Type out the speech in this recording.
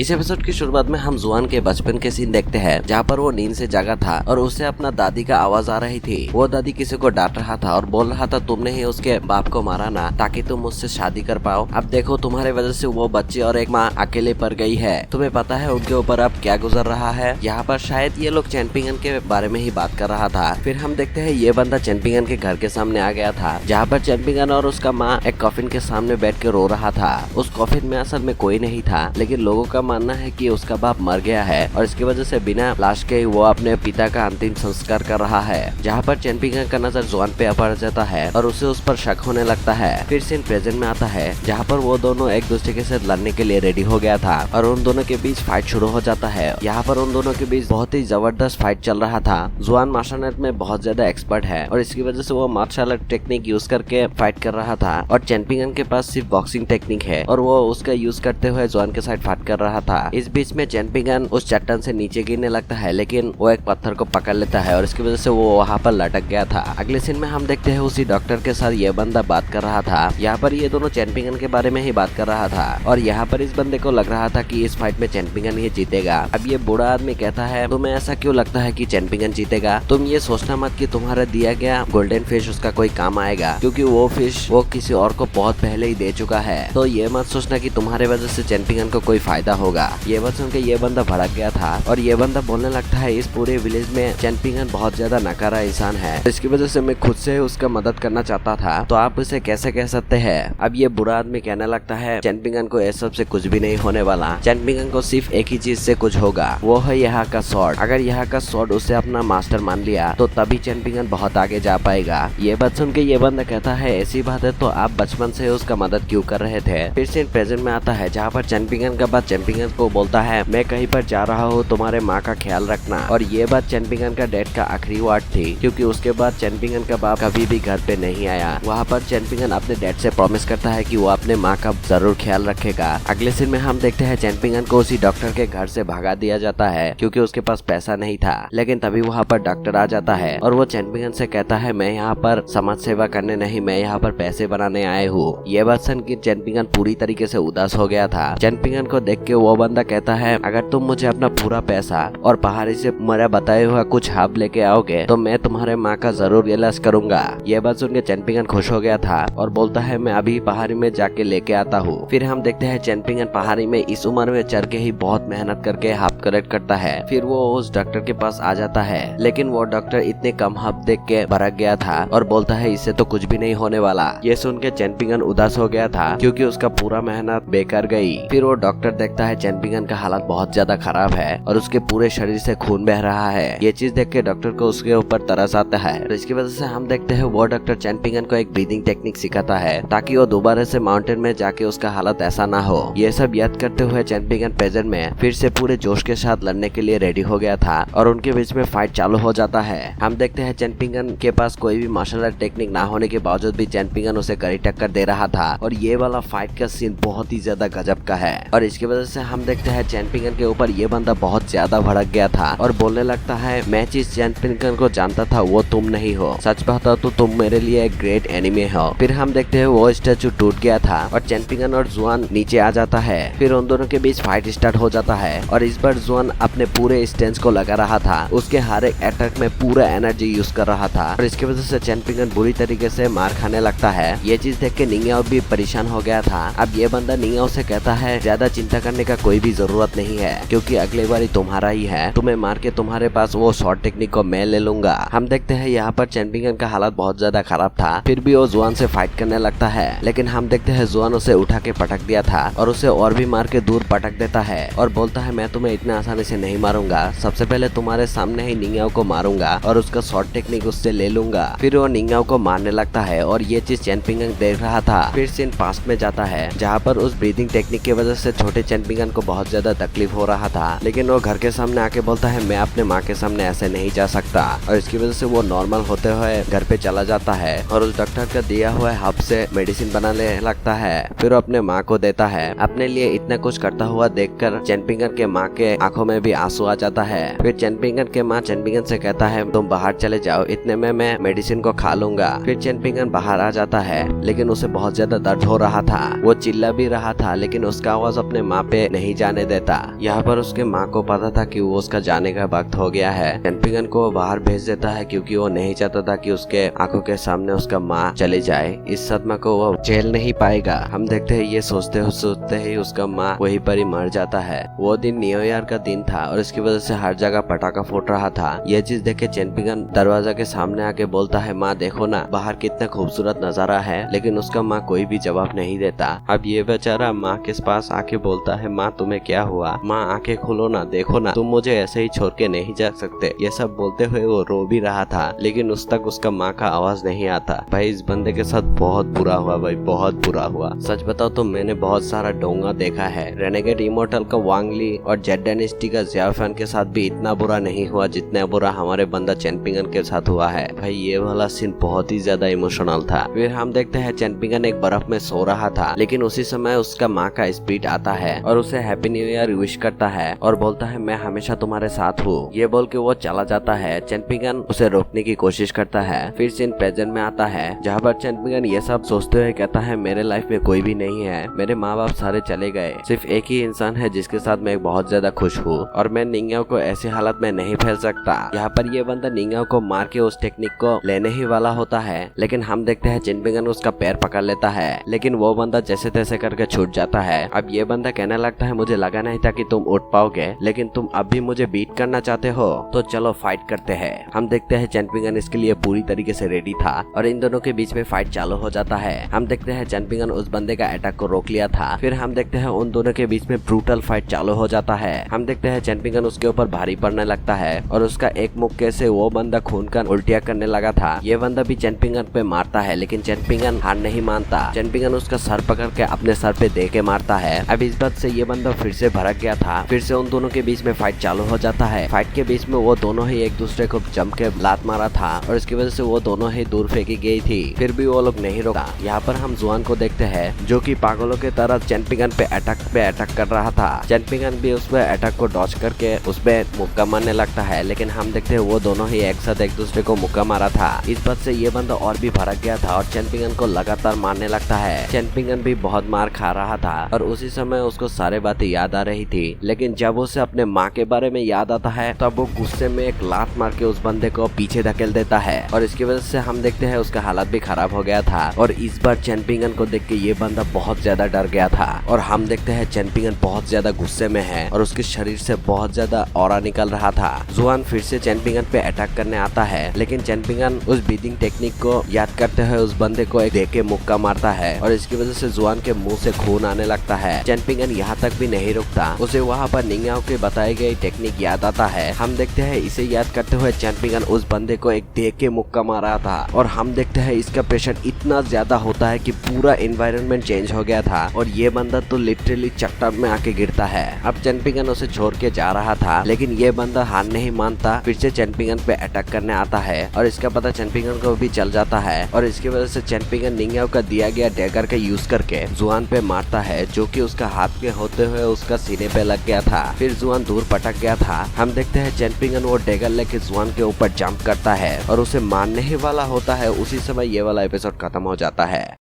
इस एपिसोड की शुरुआत में हम जुआन के बचपन के सीन देखते हैं, जहाँ पर वो नींद से जागा था और उसे अपना दादी का आवाज आ रही थी। वो दादी किसी को डांट रहा था और बोल रहा था, तुमने ही उसके बाप को मारा ना, ताकि तुम मुझसे शादी कर पाओ। अब देखो, तुम्हारे वजह से वो बच्चे और एक माँ अकेले पड़ गई है। तुम्हें पता है उनके ऊपर अब क्या गुजर रहा है। यहाँ पर शायद ये लोग चैंपियन के बारे में ही बात कर रहा था। फिर हम देखते हैं ये बंदा चैंपियन के घर के सामने आ गया था, जहाँ पर चैंपियन और उसका माँ एक कॉफिन के सामने बैठ के रो रहा था। उस कॉफिन में असल में कोई नहीं था, लेकिन लोगों का मानना है कि उसका बाप मर गया है और इसकी वजह से बिना लाश के वो अपने पिता का अंतिम संस्कार कर रहा है। जहाँ पर चैंपियन का नजर जुआन पे पड़ जाता है और उसे उस पर शक होने लगता है। फिर सीन प्रेजेंट में आता है, जहाँ पर वो दोनों एक दूसरे के साथ लड़ने के लिए रेडी हो गया था और उन दोनों के बीच फाइट शुरू हो जाता है। यहाँ पर उन दोनों के बीच बहुत ही जबरदस्त फाइट चल रहा था। जुआन मार्शल आर्ट में बहुत ज्यादा एक्सपर्ट है और इसकी वजह से वो मार्शल आर्ट टेक्निक यूज करके फाइट कर रहा था और चैंपियन के पास सिर्फ बॉक्सिंग टेक्निक है और वो उसका यूज करते हुए जुआन के साथ फाइट कर रहा था। इस बीच में चैंपियन उस चट्टान से नीचे गिरने लगता है, लेकिन वो एक पत्थर को पकड़ लेता है और इसकी वजह से वो वहाँ पर लटक गया था। अगले सीन में हम देखते हैं उसी डॉक्टर के साथ ये बंदा बात कर रहा था। यहाँ पर ये दोनों चैंपियन के बारे में ही बात कर रहा था और यहाँ पर इस बंदे को लग रहा था कि इस फाइट में चैंपियन ही जीतेगा। अब ये बूढ़ा आदमी कहता है, तुम्हें ऐसा क्यों लगता है कि चैंपियन जीतेगा? तुम ये सोचना मत कि तुम्हारा दिया गया गोल्डन फिश उसका कोई काम आएगा, क्योंकि वो फिश वो किसी और को बहुत पहले ही दे चुका है। तो ये मत सोचना कि तुम्हारे वजह से चैंपियन को कोई फायदा होगा। ये बात सुन के ये बंदा भड़क गया था और ये बंदा बोलने लगता है, इस पूरे विलेज में चैंपियन बहुत ज्यादा नकारा इंसान है, इसकी वजह से मैं खुद से उसका मदद करना चाहता था, तो आप इसे कैसे कह सकते हैं? अब ये बुरा आदमी कहने लगता है, चैंपियन को इस सब से कुछ भी नहीं होने वाला। चैंपियन को सिर्फ एक ही चीज से कुछ होगा, वो है यहाँ का स्वॉर्ड। अगर यहाँ का स्वॉर्ड उसे अपना मास्टर मान लिया तो तभी चैंपियन बहुत आगे जा पाएगा। ये बात सुन के ये बंदा कहता है, ऐसी बात है तो आप बचपन से उसका मदद क्यों कर रहे थे? फिर सीन प्रेजेंट में आता है, जहाँ पर चैंपियन का बात चैंपियन को बोलता है, मैं कहीं पर जा रहा हूँ, तुम्हारे माँ का ख्याल रखना। और ये बात चैंपियन का डैड का आखिरी वर्ड थी, क्योंकि उसके बाद चैंपियन का बाप कभी भी घर पे नहीं आया। वहाँ पर चैंपियन अपने डैड से प्रॉमिस करता है कि वो अपने माँ का जरूर ख्याल रखेगा। अगले सीन में हम देखते हैं चैंपियन को उसी डॉक्टर के घर से भगा दिया जाता है, क्योंकि उसके पास पैसा नहीं था। लेकिन तभी वहाँ पर डॉक्टर आ जाता है और वो चैंपियन से कहता है, मैं यहाँ पर समाज सेवा करने नहीं, मैं यहाँ पर पैसे बनाने आए हूँ। ये बात सुन के चैंपियन पूरी तरीके से उदास हो गया था। चैंपियन को देख के वो बंदा कहता है, अगर तुम मुझे अपना पूरा पैसा और पहाड़ी से मेरा बताया हुआ कुछ हाफ लेके आओगे तो मैं तुम्हारे माँ का जरूर इलाज करूंगा। ये बात सुन के चैंपियन खुश हो गया था और बोलता है, मैं अभी पहाड़ी में जाके लेके आता हूँ। फिर हम देखते हैं चैंपियन पहाड़ी में इस उम्र में चढ़ के ही बहुत मेहनत करके हाफ कलेक्ट करता है। फिर वो उस डॉक्टर के पास आ जाता है, लेकिन वो डॉक्टर इतने कम हाफ देख के भड़क गया था और बोलता है, इससे तो कुछ भी नहीं होने वाला। ये सुन के चैंपियन उदास हो गया था, क्योंकि उसका पूरा मेहनत बेकार गई। फिर वो डॉक्टर देखता है चैंपियन का हालत बहुत ज्यादा खराब है और उसके पूरे शरीर से खून बह रहा है। ये चीज देख के डॉक्टर को उसके ऊपर तरस आता है। तो इसकी वजह से हम देखते हैं वो डॉक्टर चैंपियन को एक ब्रीदिंग टेक्निक सिखाता है, ताकि वो दोबारा से माउंटेन में जाके उसका हालत ऐसा ना हो। ये सब याद करते हुए चैंपियन प्रेजेंट में फिर से पूरे जोश के साथ लड़ने के लिए रेडी हो गया था और उनके बीच में फाइट चालू हो जाता है। हम देखते हैं चैंपियन के पास कोई भी मार्शल आर्ट टेक्निक ना होने के बावजूद भी चैंपियन उसे कड़ी टक्कर दे रहा था और ये वाला फाइट का सीन बहुत ही ज्यादा गजब का है। और इसकी वजह से हम देखते हैं चैंपियन के ऊपर ये बंदा बहुत ज्यादा भड़क गया था और बोलने लगता है, मैं जिस चैंपियन को जानता था वो तुम नहीं हो, सच बताओ तो तुम मेरे लिए एक ग्रेट एनिमी हो। फिर हम देखते हैं वो स्टैचू टूट गया था और चैंपियन और जुआन नीचे आ जाता है। फिर उन दोनों के बीच फाइट स्टार्ट हो जाता है और इस बार जुआन अपने पूरे स्टेंस को लगा रहा था। उसके हर एक अटैक में पूरा एनर्जी यूज कर रहा था और इसकी वजह से चैंपियन बुरी तरीके से मार खाने लगता है। ये चीज देख के निंग्याओ भी परेशान हो गया था। अब ये बंदा निंग्याओ से कहता है, ज्यादा चिंता करने का कोई भी जरूरत नहीं है, क्योंकि अगली बारी तुम्हारा ही है, तुम्हें मार के तुम्हारे पास वो शॉर्ट टेक्निक को मैं ले लूंगा। हम देखते हैं यहाँ पर चैंपियन का हालत बहुत ज्यादा खराब था, फिर भी वो जुआन से फाइट करने लगता है। लेकिन हम देखते हैं जुआन उसे उठा के पटक दिया था और उसे और भी मार के दूर पटक देता है और बोलता है, मैं तुम्हें इतना आसानी से नहीं मारूंगा, सबसे पहले तुम्हारे सामने ही निंग्याओ को मारूंगा और उसका शॉर्ट टेक्निक उससे ले लूंगा। फिर वो निंग्याओ को मारने लगता है और ये चीज चैंपियन देख रहा था। फिर सीन पास्ट में जाता है, जहाँ पर उस ब्रीदिंग टेक्निक की वजह से छोटे चैंपियन को बहुत ज्यादा तकलीफ हो रहा था, लेकिन वो घर के सामने आके बोलता है, मैं अपने माँ के सामने ऐसे नहीं जा सकता और इसकी वजह से वो नॉर्मल होते हुए घर पे चला जाता है और उस डॉक्टर का दिया हुआ हब से मेडिसिन बनाने लगता है। फिर वो अपने माँ को देता है। अपने लिए इतना कुछ करता हुआ देखकर चैंपियन के माँ के आंखों में भी आंसू आ जाता है। फिर चैंपियन के माँ चैंपियन से कहता है, तुम बाहर चले जाओ, इतने में मैं मेडिसिन को खा लूंगा। फिर चैंपियन बाहर आ जाता है, लेकिन उसे बहुत ज्यादा दर्द हो रहा था। वो चिल्ला भी रहा था, लेकिन उसका आवाज अपने माँ पे नहीं जाने देता। यहाँ पर उसके माँ को पता था कि वो उसका जाने का वक्त हो गया है। चैनपिंगन को वो बाहर भेज देता है क्योंकि वो नहीं चाहता था कि उसके आंखों के सामने उसका माँ चली जाए। इस सदमा को वो झेल नहीं पाएगा। हम देखते हैं ये सोचते ही उसका माँ वहीं पर ही मर जाता है। वो दिन न्यू ईयर का दिन था और इसकी वजह से हर जगह पटाखा फूट रहा था। ये चीज देख के चैनपिंगन दरवाजा के सामने आके बोलता है, माँ देखो ना बाहर कितना खूबसूरत नजारा है। लेकिन उसका माँ कोई भी जवाब नहीं देता। अब ये बेचारा माँ के पास आके बोलता है, माँ तुम्हें क्या हुआ? माँ आंखें खोलो ना, देखो ना तुम मुझे ऐसे ही छोड़ के नहीं जा सकते। ये सब बोलते हुए वो रो भी रहा था लेकिन उस तक उसका माँ का आवाज नहीं आता। भाई इस बंदे के साथ बहुत बुरा हुआ भाई, बहुत बुरा हुआ। सच बताओ तो मैंने बहुत सारा डोंगा देखा है। रेनेगेड इमोर्टल का वांग ली और जेड डायनेस्टी का जियाओ फैन के साथ भी इतना बुरा नहीं हुआ जितना बुरा हमारे बंदा चैनपिंगन के साथ हुआ है। भाई ये वाला सीन बहुत ही ज्यादा इमोशनल था। फिर हम देखते हैं चैनपिंगन एक बर्फ में सो रहा था लेकिन उसी समय उसका माँ का स्पिरिट आता है और उसे हैप्पी न्यू ईयर विश करता है और बोलता है, मैं हमेशा तुम्हारे साथ हूँ। ये बोल के वो चला जाता है। चैनपिंगन उसे रोकने की कोशिश करता है। फिर सीन प्रेजेंट में आता है जहाँ पर चैनपिंगन ये सब सोचते हुए कहता है, मेरे लाइफ में कोई भी नहीं है, मेरे माँ बाप सारे चले गए, सिर्फ एक ही इंसान है जिसके साथ मैं बहुत ज्यादा खुश हूँ और मैं निंग्याओ को ऐसी हालत में नहीं फैल सकता। यहाँ पर ये बंदा निंग्याओ को मार के उस टेक्निक को लेने ही वाला होता है लेकिन हम देखते हैं चैनपिंगन उसका पैर पकड़ लेता है लेकिन वो बंदा जैसे तैसे करके छूट जाता है। अब ये बंदा कहने लगता है, मुझे लगा नहीं था कि तुम उठ पाओगे लेकिन तुम अब भी मुझे बीट करना चाहते हो तो चलो फाइट करते हैं। हम देखते हैं चैनपिंगन इसके लिए पूरी तरीके से रेडी था और इन दोनों के बीच में फाइट चालू हो जाता है। हम देखते हैं चैनपिंगन उस बंदे का अटैक को रोक लिया था। फिर हम देखते हैं उन दोनों के बीच में ब्रूटल फाइट चालू हो जाता है। हम देखते हैं चैनपिंगन उसके ऊपर भारी पड़ने लगता है और उसका एक मुक्के से वो बंदा खून का उल्टिया करने लगा था। ये बंदा भी चैनपिंगन पे मारता है लेकिन चैनपिंगन हार नहीं मानता। चैनपिंगन उसका सर पकड़ के अपने सर पे दे के मारता है। अब इस बात से ये बंदा फिर से भड़क गया था। फिर से उन दोनों के बीच में फाइट चालू हो जाता है। फाइट के बीच में वो दोनों ही एक दूसरे को जम के लात मारा था और इसकी वजह से वो दोनों ही दूर फेंकी गई थी। फिर भी वो लोग नहीं रोका। यहाँ पर हम जुआन को देखते हैं जो कि पागलों के तरह चैनपिंगन पे अटैक कर रहा था। चैनपिंगन भी उसमें अटैक को डॉच करके उसपे मुक्का मारने लगता है लेकिन हम देखते हैं वो दोनों ही एक साथ एक दूसरे को मुक्का मारा था। इस बात से ये बंदा और भी भड़क गया था और चैनपिंगन को लगातार मारने लगता है। चैनपिंगन भी बहुत मार खा रहा था और उसी समय उसको सारे बातें याद आ रही थी लेकिन जब उसे अपने माँ के बारे में याद आता है तब वो गुस्से में एक लात मार के उस बंदे को पीछे धकेल देता है और इसकी वजह से हम देखते हैं उसका हालत भी खराब हो गया था। और इस बार चैनपिंगन को देख के ये बंदा बहुत ज्यादा डर गया था और हम देखते हैं चैनपिंगन बहुत ज्यादा गुस्से में है और उसके शरीर से बहुत ज्यादा ऑरा निकल रहा था। जुआन फिर से चैनपिंगन पे अटैक करने आता है लेकिन चैनपिंगन उस ब्रीदिंग टेक्निक को याद करते हुए उस बंदे को एक दे के मुक्का मारता है और इसकी वजह से जुआन के मुंह से खून आने लगता है। चैनपिंगन यहाँ तक भी नहीं रुकता, उसे वहाँ पर निंग्याओ के बताए गए टेक्निक याद आता है। हम देखते हैं इसे याद करते हुए चैनपिंगन उस बंदे को एक दे के मुक्का मारा था और हम देखते हैं इसका प्रेशर इतना ज्यादा होता है कि पूरा एनवायरनमेंट चेंज हो गया था और ये बंदा तो लिटरली चट्टान में आके गिरता है। अब चैनपिंगन उसे छोड़ के जा रहा था लेकिन ये बंदा हार नहीं मानता, फिर से चैनपिंगन पे अटैक करने आता है और इसका पता चैनपिंगन को भी चल जाता है और इसकी वजह से चैनपिंगन निंग्याओ का दिया गया डैगर का यूज करके जुआन पे मारता है जो कि उसका हाथ में होते हुए उसका सीने पे लग गया था। फिर जुआन दूर पटक गया था। हम देखते हैं चैनपिंगन वो डैगर लेके जुआन के ऊपर जंप करता है और उसे मारने ही वाला होता है। उसी समय ये वाला एपिसोड खत्म हो जाता है।